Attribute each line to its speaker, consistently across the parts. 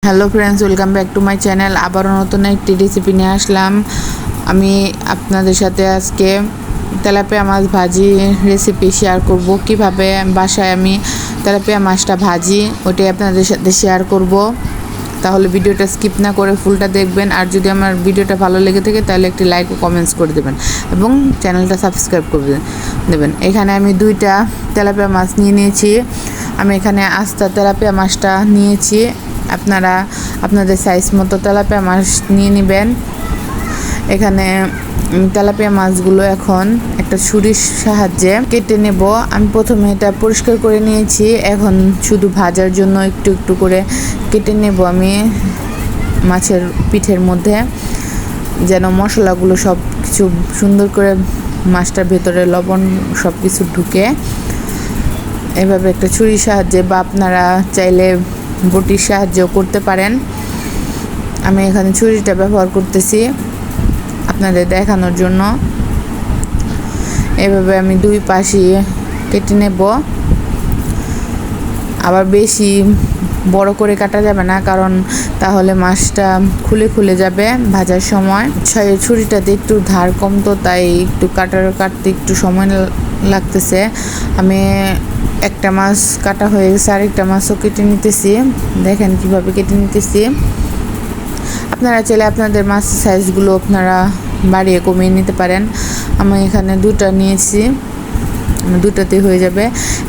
Speaker 1: Hello friends, welcome back to my channel. আবারও নতুন একটি রেসিপি নিয়ে আসলাম। আমি আপনাদের সাথে আজকে তেলাপিয়া মাছ ভাজি রেসিপি শেয়ার করব। কিভাবে বাসায় আমি তেলাপিয়া মাছটা ভাজি ওটাই আপনাদের সাথে শেয়ার করব। তাহলে ভিডিওটা স্কিপ না করে ফুলটা দেখবেন। আর যদি আমার ভিডিওটা ভালো লেগে থাকে তাহলে একটি লাইক ও কমেন্টস করে দেবেন এবং চ্যানেলটা সাবস্ক্রাইব করে দেবেন। এখানে আমি 2টা তেলাপিয়া মাছ নিয়েছি। আমি এখানে আস্তা তেলাপিয়া মাছটা নিয়েছি। আপনারা আপনাদের সাইজ মতো তেলাপিয়া মাছ নিয়ে নেবেন। এখানে তেলাপিয়া মাছগুলো এখন একটা ছুরির সাহায্যে কেটে নেব। আমি প্রথমে এটা পরিষ্কার করে নিয়েছি, এখন শুধু ভাজার জন্য একটু একটু করে কেটে নেব আমি মাছের পিঠের মধ্যে, যেন মশলাগুলো সব কিছু সুন্দর করে মাছটার ভেতরে লবণ সব কিছু ঢুকে। এভাবে একটা ছুরির সাহায্যে বা আপনারা চাইলে বটির সাহায্যেও করতে পারেন। আমি এখানে ছুরিটা ব্যবহার করতেছি আপনাদের দেখানোর জন্য। এভাবে আমি 2 পাশে কেটে নেব। আবার বেশি বড় করে কাটা যাবে না, কারণ তাহলে মাছটা খুলে খুলে যাবে ভাজার সময়। ছুরিটাতে একটু ধার কম, তো তাই একটু কাটতে একটু সময় লাগতেছে। আমি একটা মাছ কাটা হয়ে গেছে, আরেকটা মাছও কেটে নিতেছি। দেখেন কিভাবে কেটে নিতেছি। আপনারা চাইলে আপনাদের মাছের সাইজগুলো আপনারা বাড়িয়ে কমিয়ে নিতে পারেন। আমি এখানে 2টা নিয়েছি, 2টাতে হয়ে যাবে।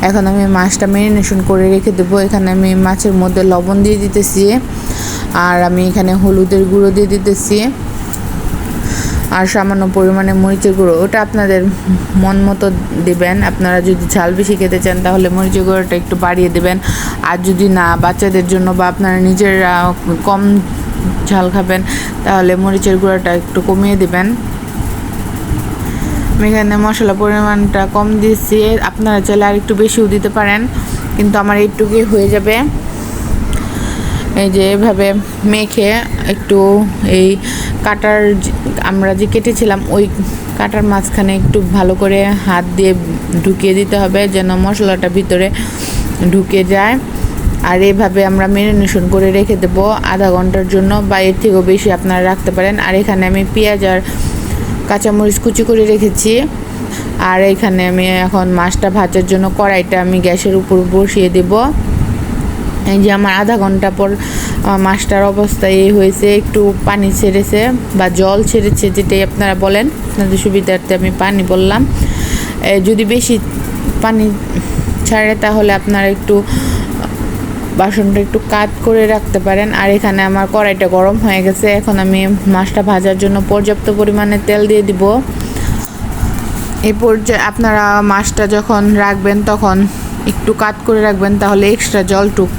Speaker 1: এখন আমি মাছটা ম্যারিনেশন করে রেখে দেবো। এখানে আমি মাছের মধ্যে লবণ দিয়ে দিতেছি, আর আমি এখানে হলুদের গুঁড়ো দিয়ে দিতেছি, আর সামান্য পরিমাণে মরিচের গুঁড়ো। ওটা আপনাদের মন মতো দেবেন। আপনারা যদি ঝাল বেশি খেতে চান তাহলে মরিচের গুঁড়োটা একটু বাড়িয়ে দেবেন। আর যদি না, বাচ্চাদের জন্য বা আপনারা নিজেরা কম ঝাল খাবেন তাহলে মরিচের গুঁড়োটা একটু কমিয়ে দেবেন। আমি এখানে মশলা পরিমাণটা কম দিয়েছি, আপনারা চাইলে আর একটু বেশিও দিতে পারেন, কিন্তু আমার এইটুকুই হয়ে যাবে। এই যে এভাবে মেখে একটু এই কাটার আমরা যে কেটেছিলাম ওই কাটার মাঝখানে একটু ভালো করে হাত দিয়ে ঢুকিয়ে দিতে হবে, যেন মশলাটা ভিতরে ঢুকে যায়। আর এভাবে আমরা ম্যারিনেশন করে রেখে দেবো আধা ঘন্টার জন্য, বা এর থেকেও বেশি আপনারা রাখতে পারেন। আর এখানে আমি পেঁয়াজ আর কাঁচামরিচ কুচি করে রেখেছি। আর এখানে আমি এখন মাছটা ভাজার জন্য কড়াইটা আমি গ্যাসের উপর বসিয়ে দেব। এই যে আমার আধা ঘন্টা পর মাছটার অবস্থা এই হয়েছে, একটু পানি ছেড়েছে বা জল ছেড়েছে, যেটাই আপনারা বলেন। আপনাদের সুবিধার্থে আমি পানি বললাম। যদি বেশি পানি ছাড়ে তাহলে আপনারা একটু বাসনটা একটু কাত করে রাখতে পারেন। আর এখানে আমার কড়াইটা গরম হয়ে গেছে। এখন আমি মাছটা ভাজার জন্য পর্যাপ্ত পরিমাণে তেল দিয়ে দিব। এই পর্যায়ে আপনারা মাছটা যখন রাখবেন তখন একটু কাত করে রাখবেন, তাহলে এক্সট্রা জলটুক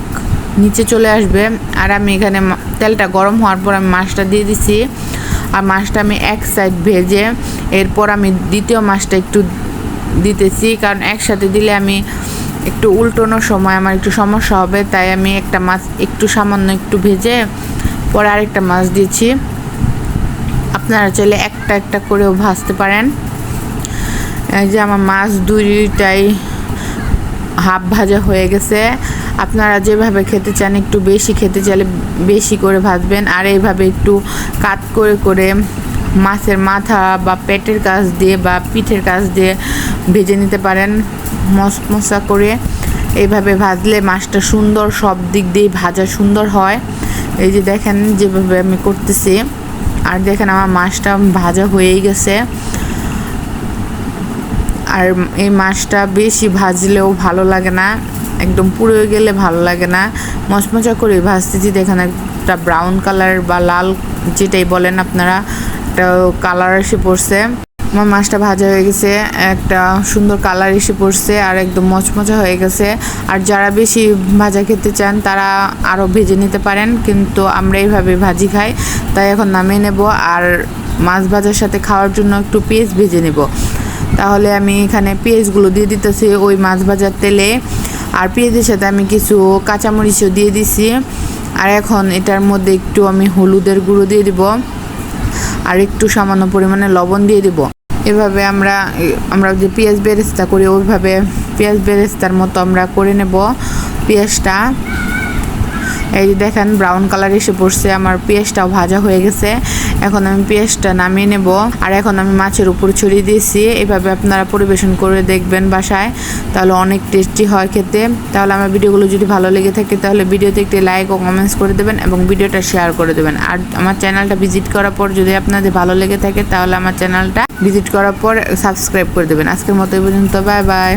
Speaker 1: নিচে চলে আসবে। আর আমি এখানে তেলটা গরম হওয়ার পর আমি মাছটা দিয়ে দিছি। আর মাছটা আমি এক সাইড ভেজে এরপর আমি দ্বিতীয় মাছটা একটু দিতেছি, কারণ একসাথে দিলে আমি একটু উল্টানোর সময় আমার একটু সমস্যা হবে, তাই আমি একটা মাছ একটু সামান্য একটু ভেজে পরে আরেকটা মাছ দিয়েছি। আপনারা চাইলে একটা একটা করেও ভাজতে পারেন। এই যে আমার মাছ 2টাই হাফ ভাজা হয়ে গেছে। আপনারা যেভাবে খেতে চান, একটু বেশি খেতে চাইলে বেশি করে ভাজবেন। আর এইভাবে একটু কাট করে করে মাছের মাথা বা পেটের কাছ দিয়ে বা পিঠের কাছ দিয়ে ভেজে নিতে পারেন মচমচা করে। এইভাবে ভাজলে মাছটা সুন্দর সব দিক দিয়ে ভাজা সুন্দর হয়। এই যে দেখেন যেভাবে আমি করতেছি। আর দেখেন আমার মাছটা ভাজা হয়েই গেছে। আর এই মাছটা বেশি ভাজলেও ভালো লাগে না, একদম পুড়ে গেলে ভালো লাগে না। মচমচা করে ভাজতেছি। দেখেন একটা ব্রাউন কালার বা লাল যেটাই বলেন আপনারা, একটা কালার এসে পড়ছে। আমার মাছটা ভাজা হয়ে গেছে, একটা সুন্দর কালার এসে পড়ছে, আর একদম মচমচা হয়ে গেছে। আর যারা বেশি ভাজা খেতে চান তারা আরও ভেজে নিতে পারেন, কিন্তু আমরা এইভাবে ভাজি খাই, তাই এখন নামিয়ে নেব। আর মাছ ভাজার সাথে খাওয়ার জন্য একটু পেঁয়াজ ভেজে নেব। তাহলে আমি এখানে পেঁয়াজগুলো দিয়ে দিতেছি ওই মাছ ভাজার তেলে। আর পেঁয়াজের সাথে আমি কিছু কাঁচামরিচও দিয়ে দিছি। আর এখন এটার মধ্যে একটু আমি হলুদের গুঁড়ো দিয়ে দিব, আর একটু সামান্য পরিমাণে লবণ দিয়ে দিব। এভাবে আমরা যে পেঁয়াজ বেরেস্তা করি ওইভাবে পেঁয়াজ বেরেস্তার মতো আমরা করে নেব পেঁয়াজটা। এই যে দেখেন ব্রাউন কালার এসে পড়ছে, আমার পেঁয়াজটাও ভাজা হয়ে গেছে। এখন আমি পেঁয়াজটা নামিয়ে নেব। আর এখন আমি মাছের উপর ছড়িয়ে দিয়েছি। এভাবে আপনারা পরিবেশন করে দেখবেন বাসায়, তাহলে অনেক টেস্টি হয় খেতে। তাহলে আমার ভিডিওগুলো যদি ভালো লেগে থাকে তাহলে ভিডিওতে একটি লাইক ও কমেন্টস করে দেবেন এবং ভিডিওটা শেয়ার করে দেবেন। আর আমার চ্যানেলটা ভিজিট করার পর যদি আপনাদের ভালো লেগে থাকে তাহলে আমার চ্যানেলটা ভিজিট করার পর সাবস্ক্রাইব করে দেবেন। আজকের মতো এই পর্যন্ত, বাই বাই।